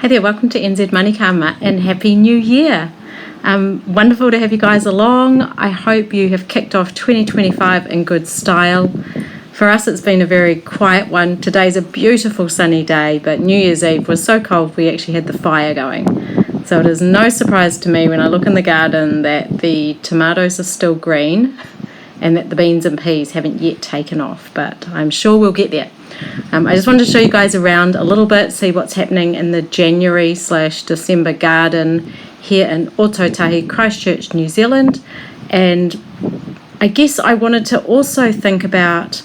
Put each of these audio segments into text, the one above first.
Hey there, welcome to NZ Money Karma and Happy New Year. Wonderful to have you guys along. I hope you have kicked off 2025 in good style. For us, it's been a very quiet one. Today's a beautiful sunny day, but New Year's Eve was so cold we actually had the fire going. So it is no surprise to me when I look in the garden that the tomatoes are still green and that the beans and peas haven't yet taken off, but I'm sure we'll get there. I just wanted to show you guys around a little bit, see what's happening in the January/December garden here in Ototahi, Christchurch, New Zealand. And I guess I wanted to also think about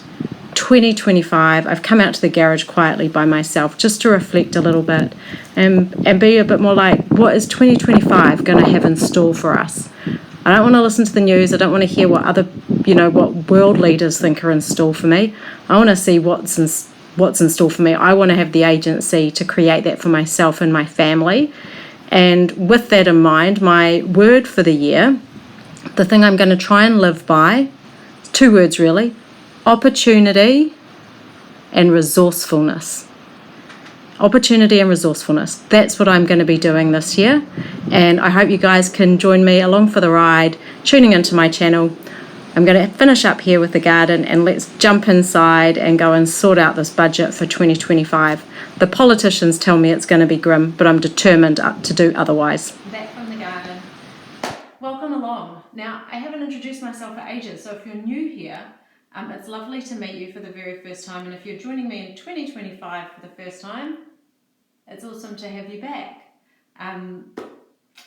2025. I've come out to the garage quietly by myself just to reflect a little bit and be a bit more like, what is 2025 going to have in store for us? I don't want to listen to the news. I don't want to hear what what world leaders think are in store for me. I want to see what's in store for me. I want to have the agency to create that for myself and my family. And with that in mind, my word for the year, the thing I'm going to try and live by, 2 words really, opportunity and resourcefulness. Opportunity and resourcefulness. That's what I'm going to be doing this year. And I hope you guys can join me along for the ride, tuning into my channel. I'm going to finish up here with the garden and let's jump inside and go and sort out this budget for 2025. The politicians tell me it's going to be grim, but I'm determined to do otherwise. Back from the garden. Welcome along. Now, I haven't introduced myself for ages, so if you're new here, it's lovely to meet you for the very first time. And if you're joining me in 2025 for the first time, it's awesome to have you back.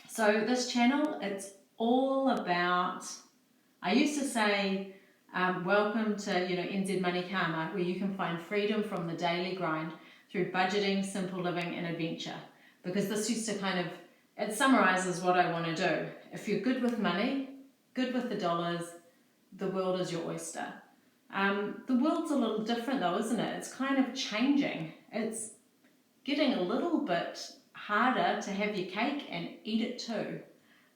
So this channel, it's all about, I used to say, welcome to NZ Money Karma, where you can find freedom from the daily grind through budgeting, simple living and adventure. Because this used to it summarizes what I want to do. If you're good with money, good with the dollars, the world is your oyster. The world's a little different though, isn't it? It's kind of changing. It's getting a little bit harder to have your cake and eat it too.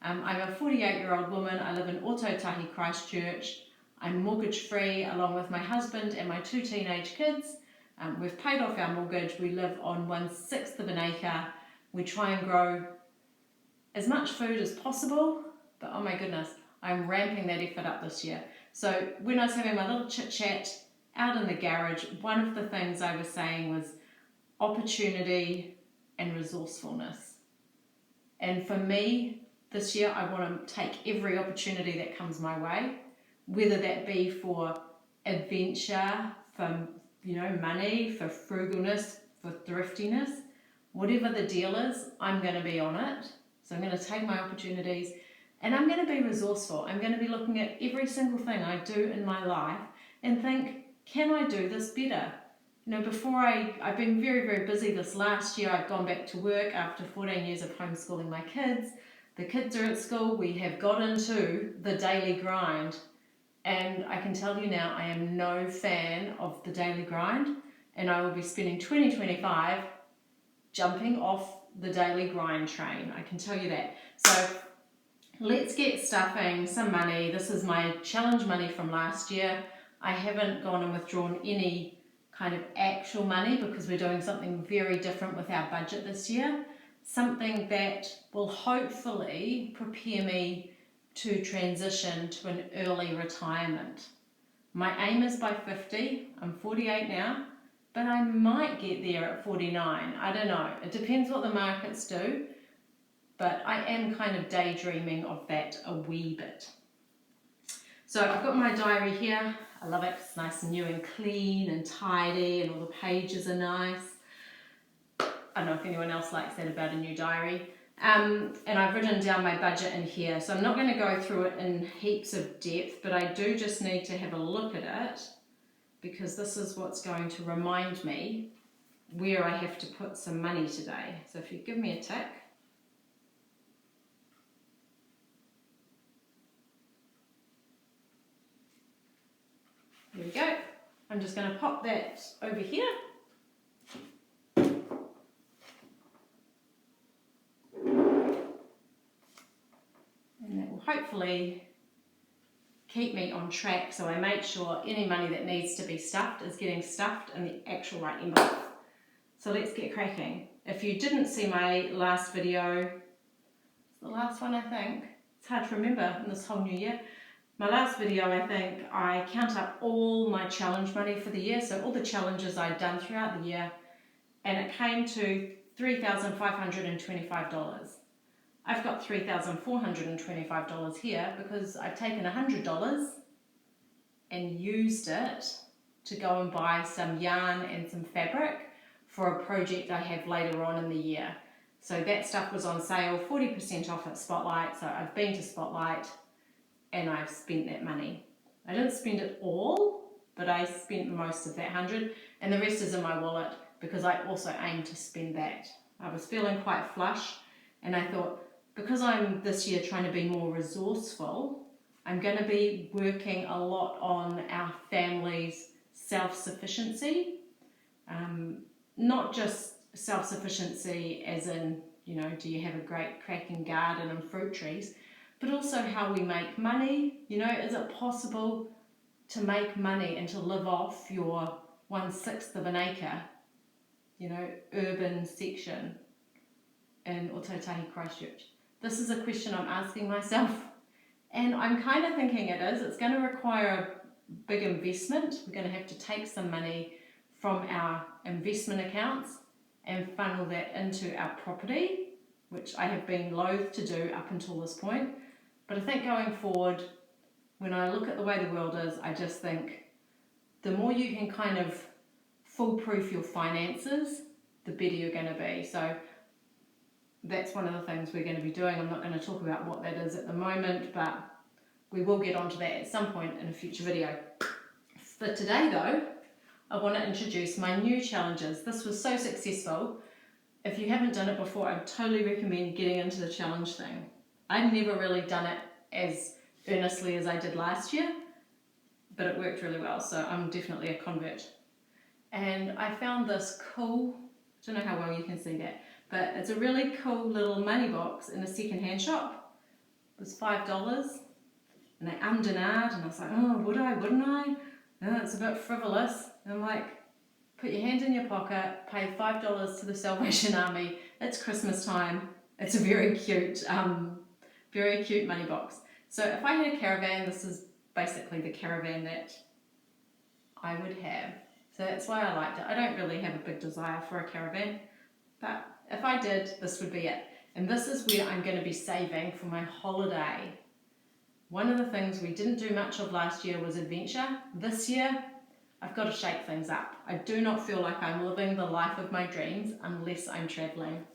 I'm a 48-year-old woman. I live in Ototahi, Christchurch. I'm mortgage free along with my husband and my 2 teenage kids. We've paid off our mortgage. We live on 1/6 of an acre. We try and grow as much food as possible, but oh my goodness, I'm ramping that effort up this year. So when I was having my little chit chat out in the garage, one of the things I was saying was opportunity and resourcefulness. And for me, this year, I want to take every opportunity that comes my way, whether that be for adventure, for money, for frugalness, for thriftiness, whatever the deal is, I'm going to be on it. So I'm going to take my opportunities and I'm going to be resourceful. I'm going to be looking at every single thing I do in my life and think, can I do this better? Before I've been very, very busy this last year. I've gone back to work after 14 years of homeschooling my kids. The kids are at school. We have got into the daily grind. And I can tell you now, I am no fan of the daily grind. And I will be spending 2025 jumping off the daily grind train. I can tell you that. So let's get stuffing some money. This is my challenge money from last year. I haven't gone and withdrawn any kind of actual money because we're doing something very different with our budget this year. Something that will hopefully prepare me to transition to an early retirement. My aim is by 50. I'm 48 now, but I might get there at 49. I don't know. It depends what the markets do, but I am kind of daydreaming of that a wee bit. So I've got my diary here. I love it. It's nice and new and clean and tidy and all the pages are nice. I don't know if anyone else likes that about a new diary. And I've written down my budget in here. So I'm not going to go through it in heaps of depth, but I do just need to have a look at it because this is what's going to remind me where I have to put some money today. So if you give me a tick. There we go. I'm just going to pop that over here. And that will hopefully keep me on track so I make sure any money that needs to be stuffed is getting stuffed in the actual right envelope. So let's get cracking. If you didn't see my last video, it's the last one I think, it's hard to remember in this whole new year. My last video, I think, I count up all my challenge money for the year, so all the challenges I'd done throughout the year, and it came to $3,525. I've got $3,425 here because I've taken $100 and used it to go and buy some yarn and some fabric for a project I have later on in the year. So that stuff was on sale, 40% off at Spotlight, so I've been to Spotlight and I've spent that money. I didn't spend it all, but I spent most of that 100, and the rest is in my wallet because I also aim to spend that. I was feeling quite flush, and I thought, because I'm this year trying to be more resourceful, I'm going to be working a lot on our family's self-sufficiency. Not just self-sufficiency as in, you know, do you have a great cracking garden and fruit trees, but also how we make money. You know, is it possible to make money and to live off your 1/6 of an acre, you know, urban section in Ōtautahi Christchurch? This is a question I'm asking myself, and I'm kind of thinking it is. It's going to require a big investment. We're going to have to take some money from our investment accounts and funnel that into our property, which I have been loath to do up until this point. But I think going forward, when I look at the way the world is, I just think the more you can kind of foolproof your finances, the better you're going to be. So that's one of the things we're going to be doing. I'm not going to talk about what that is at the moment, but we will get onto that at some point in a future video. For today though, I want to introduce my new challenges. This was so successful. If you haven't done it before, I totally recommend getting into the challenge thing. I've never really done it as earnestly as I did last year, but it worked really well, so I'm definitely a convert. And I found this cool, I don't know how well you can see that, but it's a really cool little money box in a second-hand shop. It was $5, and I ummed and ahed, and I was like, oh, would I, wouldn't I? No, it's a bit frivolous. And I'm like, put your hand in your pocket, pay $5 to the Salvation Army. It's Christmas time. It's a very cute money box. So if I had a caravan, this is basically the caravan that I would have. So that's why I liked it. I don't really have a big desire for a caravan, but if I did, this would be it. And this is where I'm going to be saving for my holiday. One of the things we didn't do much of last year was adventure. This year, I've got to shake things up. I do not feel like I'm living the life of my dreams unless I'm travelling.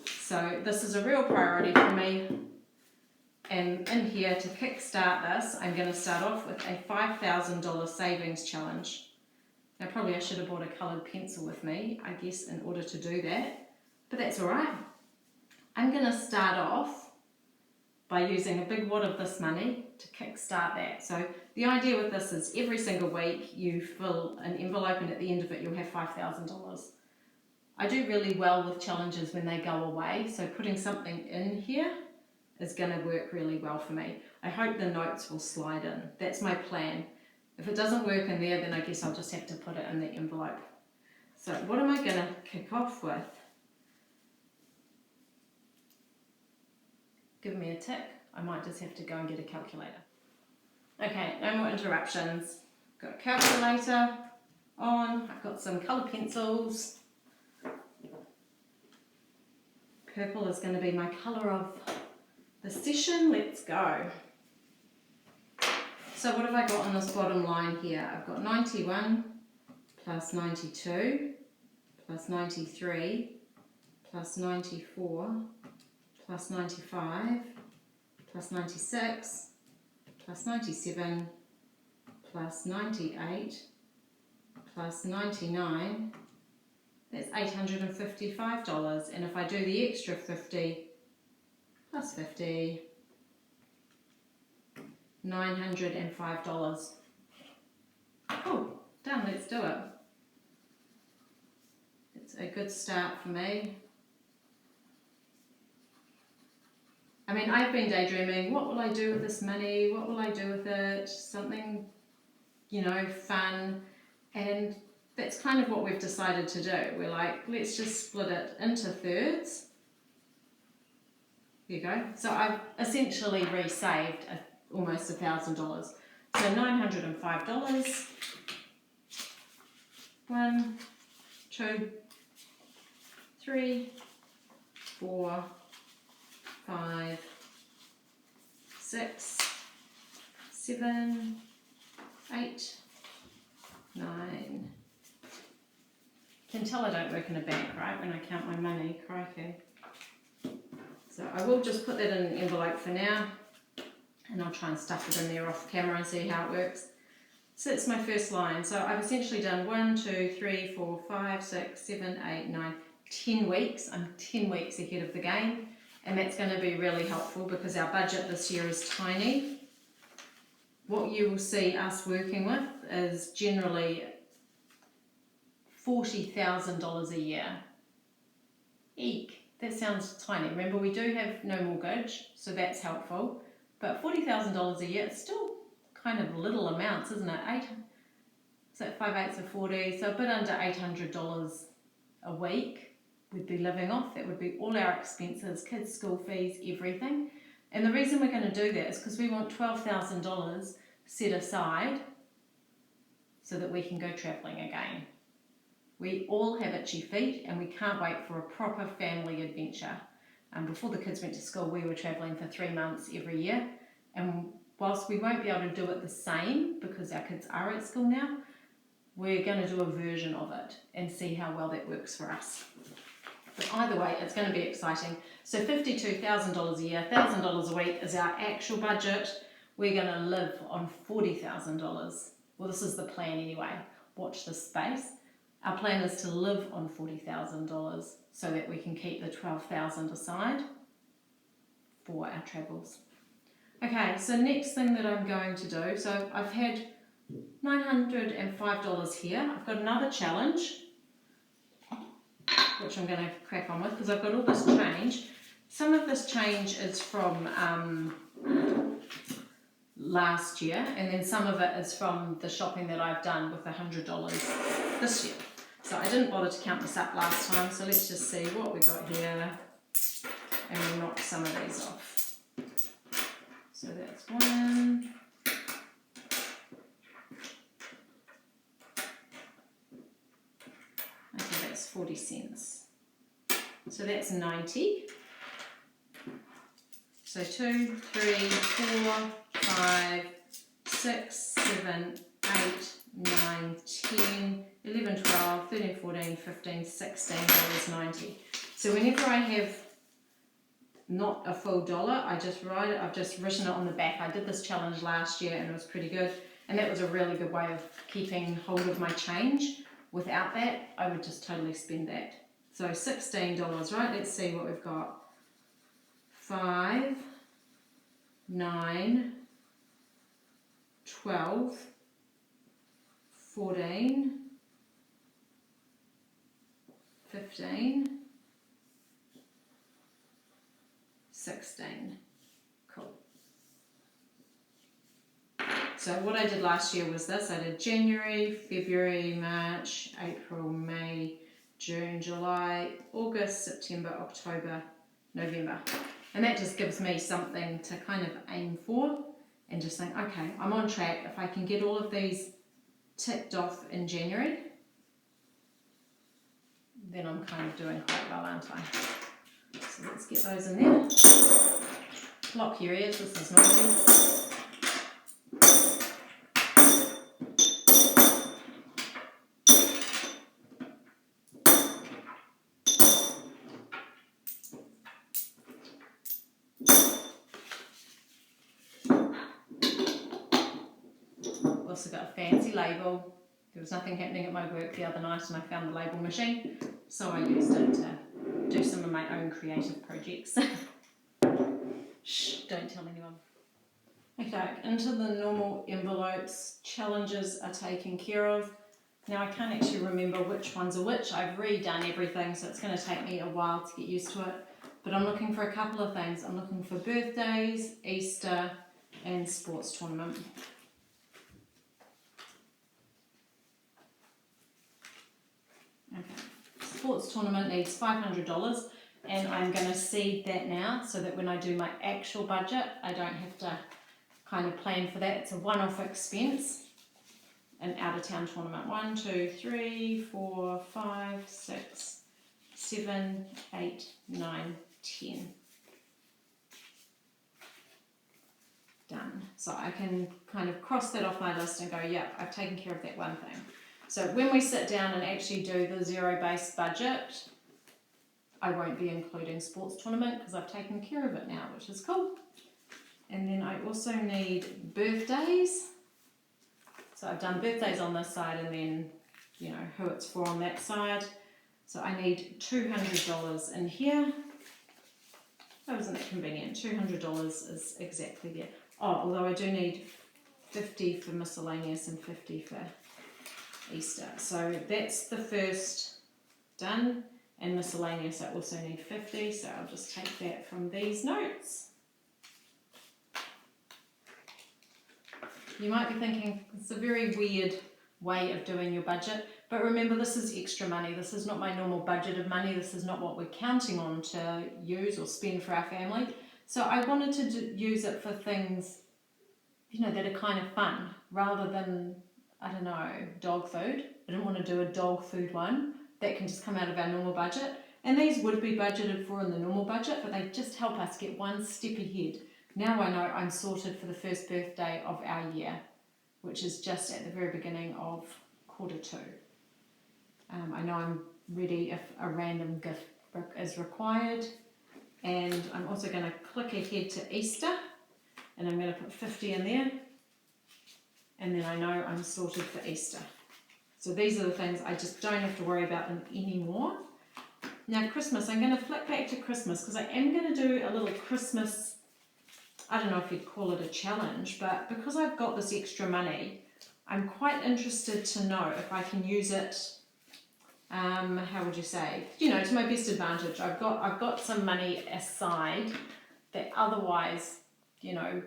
So this is a real priority for me. And in here, to kickstart this, I'm going to start off with a $5,000 savings challenge. Now probably I should have brought a coloured pencil with me, I guess, in order to do that. But that's alright. I'm going to start off by using a big wad of this money to kickstart that. So the idea with this is every single week you fill an envelope, and at the end of it you'll have $5,000. I do really well with challenges when they go away, so putting something in here is going to work really well for me. I hope the notes will slide in. That's my plan. If it doesn't work in there, then I guess I'll just have to put it in the envelope. So what am I going to kick off with? Give me a tick. I might just have to go and get a calculator. Okay, no more interruptions. Got a calculator on. I've got some colour pencils. Purple is going to be my colour of the session. Let's go. So what have I got on this bottom line here? I've got 91 plus 92 plus 93 plus 94 plus 95 plus 96 plus 97 plus 98 plus 99. That's $855. And if I do the extra 50 plus 50, $905. Oh, done, let's do it. It's a good start for me. I mean, I've been daydreaming, what will I do with this money? What will I do with it? Something, you know, fun. And that's kind of what we've decided to do. We're like, let's just split it into thirds. There you go. So I've essentially resaved almost $1,000. So $905. 1, 2, 3, 4, 5, 6, 7, 8, 9. You can tell I don't work in a bank, right, when I count my money, crikey. So I will just put that in an envelope for now, and I'll try and stuff it in there off camera and see how it works. So that's my first line. So I've essentially done 1, 2, 3, 4, 5, 6, 7, 8, 9, 10 weeks. I'm 10 weeks ahead of the game, and that's going to be really helpful because our budget this year is tiny. What you will see us working with is generally $40,000 a year. Eek, that sounds tiny. Remember, we do have no mortgage, so that's helpful. But $40,000 a year, it's still kind of little amounts, isn't it? So 5/8 of 40, so a bit under $800 a week we'd be living off. That would be all our expenses, kids' school fees, everything. And the reason we're going to do that is because we want $12,000 set aside so that we can go travelling again. We all have itchy feet and we can't wait for a proper family adventure. Before the kids went to school, we were travelling for 3 months every year, and whilst we won't be able to do it the same because our kids are at school now, we're going to do a version of it and see how well that works for us. But either way, it's going to be exciting. So $52,000 a year, $1,000 a week is our actual budget. We're going to live on $40,000. Well, this is the plan anyway. Watch this space. Our plan is to live on $40,000 so that we can keep the $12,000 aside for our travels. Okay, so next thing that I'm going to do, so I've had $905 here. I've got another challenge, which I'm going to crack on with because I've got all this change. Some of this change is from last year, and then some of it is from the shopping that I've done with $100 this year. So I didn't bother to count this up last time, so let's just see what we got here, and we'll knock some of these off. So that's 1. Okay, that's 40 cents. So that's 90. So 2, 3, 4, 5, 6, 7, 8, 9, 10, 11, 12, 13, 14, 15, $16.90. So whenever I have not a full dollar, I just write it. I've just written it on the back. I did this challenge last year and it was pretty good, and that was a really good way of keeping hold of my change. Without that, I would just totally spend that. So $16, right? Let's see what we've got. 5, 9, 12, 14, 15, 16. Cool. So what I did last year was this. I did January, February, March, April, May, June, July, August, September, October, November. And that just gives me something to kind of aim for and just think, okay, I'm on track. If I can get all of these ticked off in January, then I'm kind of doing quite well, aren't I? So let's get those in there. Lock your ears, this is noisy. Also got a fancy label. There was nothing happening at my work the other night and I found the label machine, so I used it to do some of my own creative projects. Shh, don't tell anyone. Okay, into the normal envelopes. Challenges are taken care of. Now I can't actually remember which ones are which. I've redone everything, so it's going to take me a while to get used to it. But I'm looking for a couple of things. I'm looking for birthdays, Easter, and sports tournament. sports tournament needs $500, and I'm going to seed that now so that when I do my actual budget, I don't have to kind of plan for that. It's a one-off expense. An out-of-town tournament. 1, 2, 3, 4, 5, 6, 7, 8, 9, 10. Done. So I can kind of cross that off my list and go, yeah, I've taken care of that one thing. So when we sit down and actually do the zero-based budget, I won't be including sports tournament because I've taken care of it now, which is cool. And then I also need birthdays. So I've done birthdays on this side and then, you know, who it's for on that side. So I need $200 in here. That wasn't that convenient. $200 is exactly there. Oh, although I do need 50 for miscellaneous and 50 for Easter. So that's the first done. And miscellaneous, I also need 50. So I'll just take that from these notes. You might be thinking, it's a very weird way of doing your budget, but remember this is extra money. This is not my normal budget of money. This is not what we're counting on to use or spend for our family. So I wanted to use it for things, you know, that are kind of fun rather than, I don't know, dog food. I didn't want to do a dog food one. That can just come out of our normal budget. And these would be budgeted for in the normal budget, but they just help us get one step ahead. Now I know I'm sorted for the first birthday of our year, which is just at the very beginning of Q2. I know I'm ready if a random gift is required. And I'm also going to click ahead to Easter, and I'm going to put 50 in there. And then I know I'm sorted for Easter. So these are the things I just don't have to worry about them anymore. Now Christmas, I'm going to flip back to Christmas because I am going to do a little Christmas, I don't know if you'd call it a challenge, but because I've got this extra money, I'm quite interested to know if I can use it, how would you say, you know, to my best advantage. I've got some money aside that otherwise, you know,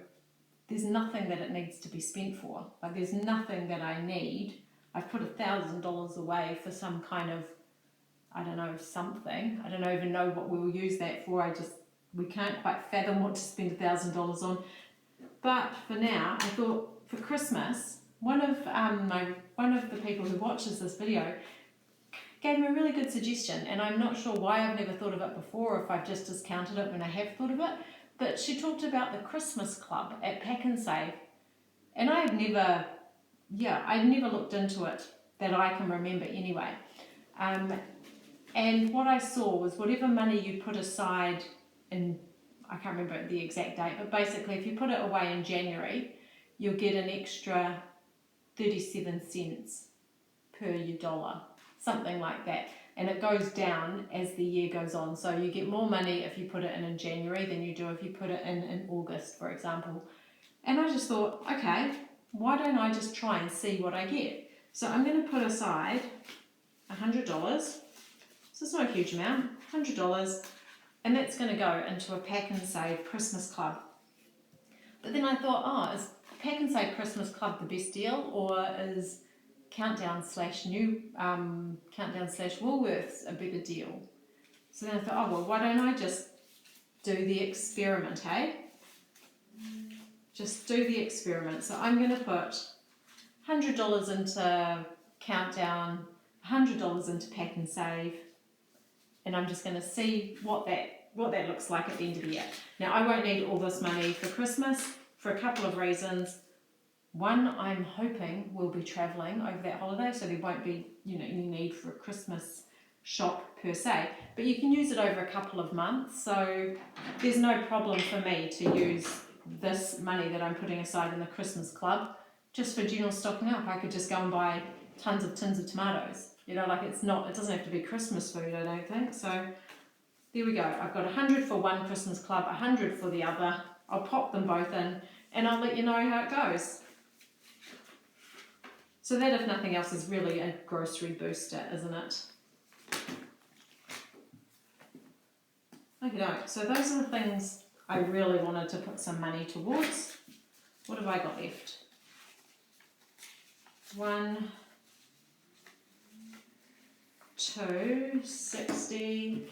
there's nothing that it needs to be spent for. Like there's nothing that I need. I've put $1,000 away for some kind of, I don't know, something. I don't even know what we'll use that for. We can't quite fathom what to spend $1,000 on. But for now, I thought for Christmas, one of the people who watches this video gave me a really good suggestion, and I'm not sure why I've never thought of it before, or if I've just discounted it when I have thought of it. But she talked about the Christmas Club at Pack and Save, and I'd never looked into it that I can remember anyway. And what I saw was whatever money you put aside in, I can't remember the exact date, but basically if you put it away in January, you'll get an extra 37 cents per your dollar, something like that. And it goes down as the year goes on. So you get more money if you put it in January than you do if you put it in August, for example. And I just thought, okay, why don't I just try and see what I get? So I'm going to put aside $100. So it's not a huge amount, $100. And that's going to go into a Pack and Save Christmas Club. But then I thought, is Pack and Save Christmas Club the best deal, or is Countdown/Woolworths a better deal? So then I thought, well, why don't I just do the experiment, hey? Just do the experiment. So I'm going to put $100 into Countdown, $100 into Pack and Save, and I'm just going to see what that looks like at the end of the year. Now, I won't need all this money for Christmas for a couple of reasons. One, I'm hoping we'll be travelling over that holiday, so there won't be, you know, any need for a Christmas shop per se, but you can use it over a couple of months, so there's no problem for me to use this money that I'm putting aside in the Christmas Club just for general stocking up. I could just go and buy tins of tomatoes, you know, like it doesn't have to be Christmas food, I don't think. So there we go. I've got 100 for one Christmas Club, 100 for the other. I'll pop them both in and I'll let you know how it goes. So that, if nothing else, is really a grocery booster, isn't it? Okay, so those are the things I really wanted to put some money towards. What have I got left? 1, 2, 60,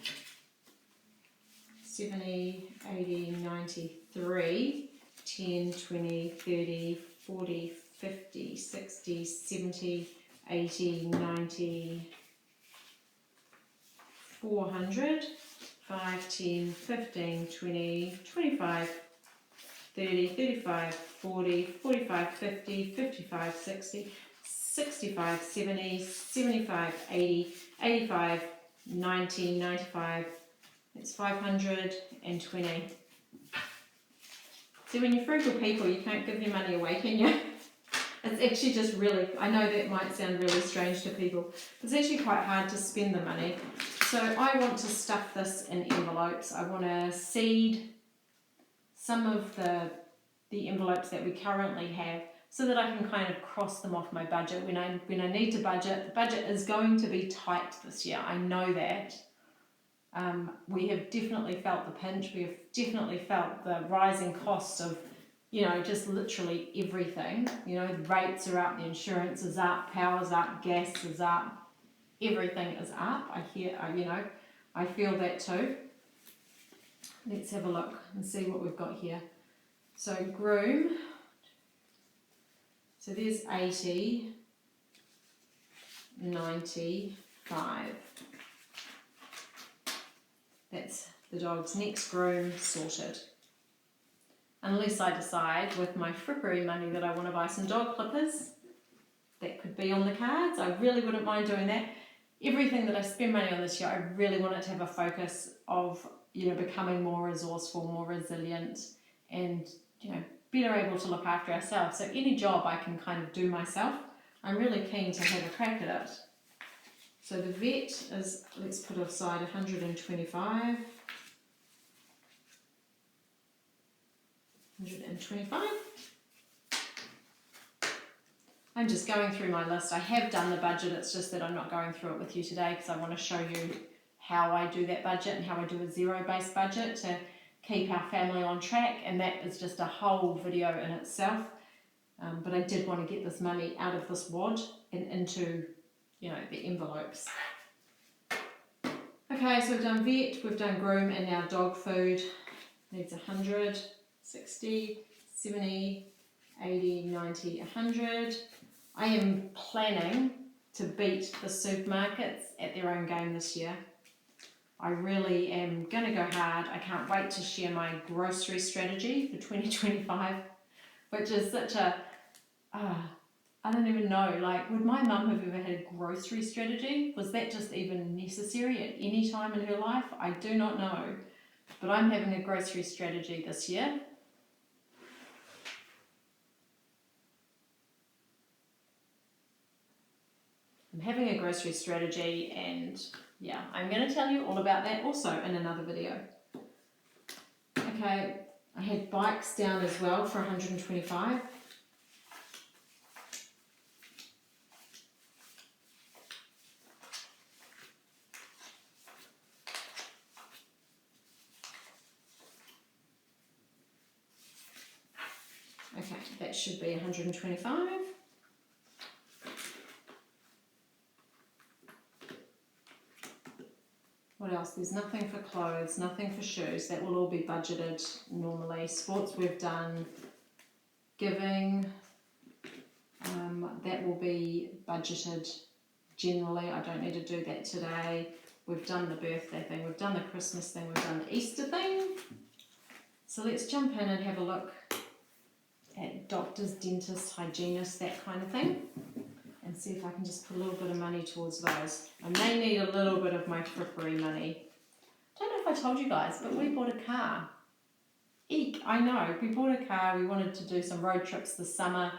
70, 80, 93, 10, 20, 30, 40, 50, 60, 70, 80, 90, 400, 5, 10, 15, 20, 25, 30, 35, 40, 45, 50, 55, 60, 65, 70, 75, 80, 85, 90, 95, it's 520. See, when you're frugal people, you can't give your money away, can you? It's actually just really, I know that might sound really strange to people, but it's actually quite hard to spend the money. So I want to stuff this in envelopes. I want to seed some of the envelopes that we currently have so that I can kind of cross them off my budget when I need to budget. The budget is going to be tight this year, I know that. We have definitely felt the pinch. We have definitely felt the rising cost of, just literally everything. The rates are up, the insurance is up, power's up, gas is up, everything is up. I feel that too. Let's have a look and see what we've got here. So groom, so there's 80, 95. That's the dog's next groom sorted. Unless I decide with my frippery money that I want to buy some dog clippers, that could be on the cards. I really wouldn't mind doing that. Everything that I spend money on this year, I really want it to have a focus of, becoming more resourceful, more resilient, and, better able to look after ourselves. So any job I can kind of do myself, I'm really keen to have a crack at it. So the vet is, let's put aside 125. 125. I'm just going through my list. I have done the budget, it's just that I'm not going through it with you today because I want to show you how I do that budget and how I do a zero-based budget to keep our family on track, and that is just a whole video in itself. But I did want to get this money out of this wad and into, the envelopes. Okay, so we've done vet, we've done groom, and now dog food needs 100, 60, 70, 80, 90, 100. I am planning to beat the supermarkets at their own game this year. I really am going to go hard. I can't wait to share my grocery strategy for 2025, which is such a, I don't even know, would my mum have ever had a grocery strategy? Was that just even necessary at any time in her life? I do not know, but I'm having a grocery strategy this year. I'm having a grocery strategy, and I'm going to tell you all about that also in another video. Okay, I had bikes down as well for 125. Okay, that should be 125. What else? There's nothing for clothes, nothing for shoes. That will all be budgeted normally. Sports we've done. Giving, that will be budgeted generally. I don't need to do that today. We've done the birthday thing, we've done the Christmas thing, we've done the Easter thing. So let's jump in and have a look at doctors, dentists, hygienists, that kind of thing, and see if I can just put a little bit of money towards those. I may need a little bit of my frippery money. I don't know if I told you guys, but we bought a car. Eek, I know, we bought a car. We wanted to do some road trips this summer,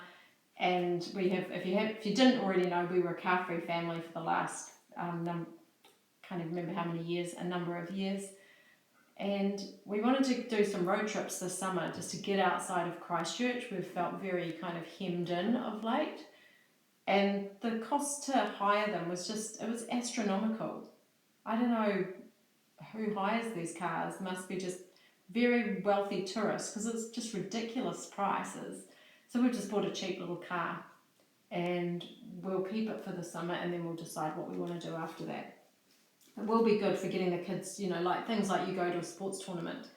and we have, if you didn't already know, we were a car-free family for the last, can't even remember how many years, a number of years. And we wanted to do some road trips this summer just to get outside of Christchurch. We've felt very kind of hemmed in of late. And the cost to hire them was just, it was astronomical. I don't know who hires these cars. It must be just very wealthy tourists because it's just ridiculous prices. So we've just bought a cheap little car and we'll keep it for the summer and then we'll decide what we want to do after that. It will be good for getting the kids, you know, like things like you go to a sports tournament.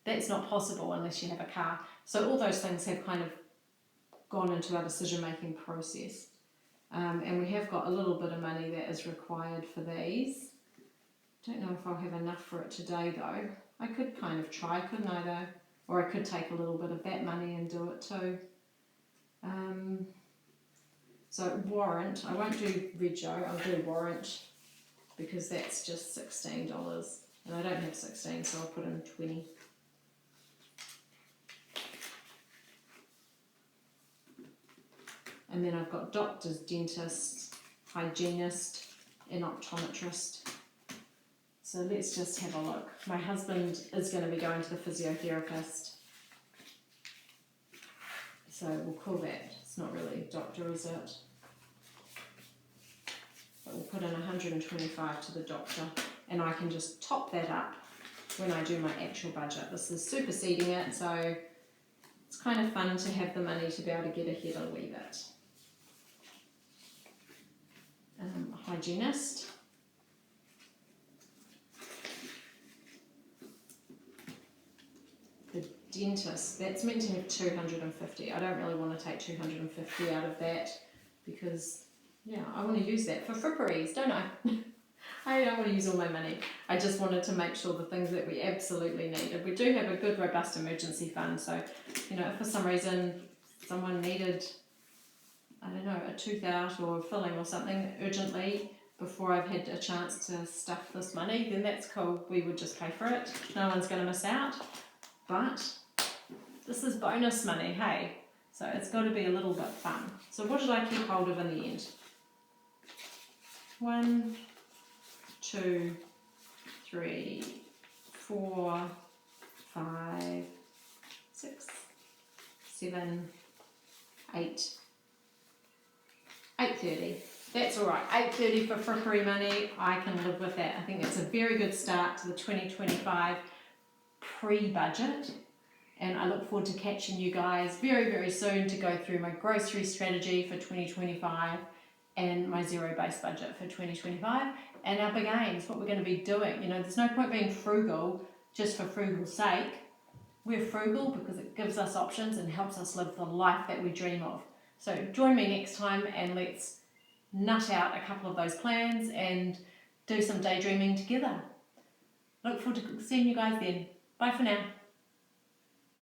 That's not possible unless you have a car. So all those things have kind of gone into our decision-making process. And we have got a little bit of money that is required for these. Don't know if I'll have enough for it today though. I could kind of try, couldn't I though? Or I could take a little bit of that money and do it too. So warrant, I won't do rego, I'll do warrant because that's just $16. And I don't have 16, so I'll put in 20. And then I've got doctors, dentists, hygienist, and optometrist. So let's just have a look. My husband is going to be going to the physiotherapist. So we'll call that, it's not really doctor, is it? But we'll put in 125 to the doctor, and I can just top that up when I do my actual budget. This is superseding it, so it's kind of fun to have the money to be able to get ahead a wee bit. Hygienist. The dentist, that's meant to have 250. I don't really want to take 250 out of that because, yeah, I want to use that for fripperies, don't I? I don't want to use all my money. I just wanted to make sure the things that we absolutely needed. We do have a good, robust emergency fund, so, you know, if for some reason someone needed, I don't know, a tooth out or a filling or something urgently before I've had a chance to stuff this money, then that's cool. We would just pay for it. No one's going to miss out. But this is bonus money, hey? So it's got to be a little bit fun. So what did I keep hold of in the end? 1, 2, 3, 4, 5, 6, 7, 8. 8.30. That's all right. 8.30 for frippery money. I can live with that. I think that's a very good start to the 2025 pre-budget. And I look forward to catching you guys very, very soon to go through my grocery strategy for 2025 and my zero-based budget for 2025 and our big aims, what we're going to be doing. You know, there's no point being frugal just for frugal's sake. We're frugal because it gives us options and helps us live the life that we dream of. So join me next time and let's nut out a couple of those plans and do some daydreaming together. Look forward to seeing you guys then. Bye for now.